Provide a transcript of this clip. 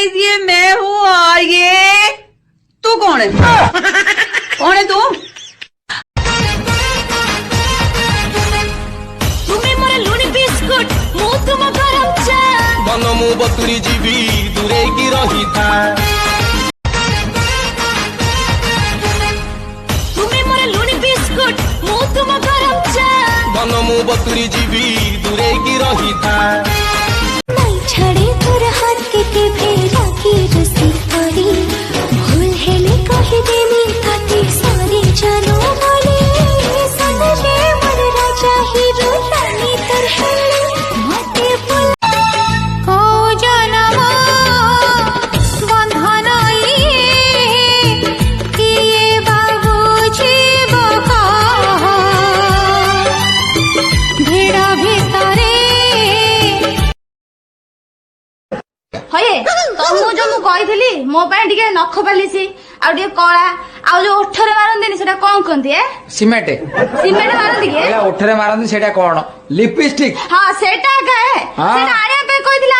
लीजिए मैं हूँ आइए। तू कौन है? कौन है तू? तुम्हें मोर लुणी बिस्कुट मु तुम गरम चा मन मु बतुरी जीवी दूरे की रही था। तुम्हें मोर लुणी बिस्कुट मु तुम गरम चा मन मु बतुरी जीवी दूरे की रही था। नहीं छड़े तोर हाथ के भेरा की रसी करी भूल हेले कही देनी ताती सारी जानो बोले समझे मन राजा हीरो रानी तरहले मते पुल को जनवा बंधन ये बाबूजी बका भेड़ा भितरे हये तमु जो मु कहिथिली मो ପାଇଁ ଟିକେ ନଖ ପାଲିସି ଆଉ ଟିକେ କଳା ଆଉ जो ओठरे मारंदिनी सेटा कोन कहंती ए सीमेंट सीमेंट मारंदी के ओठरे मारंदी सेटा कोन लिपस्टिक हां सेटा का है हाँ। सेटा आनिया पे कहिथिला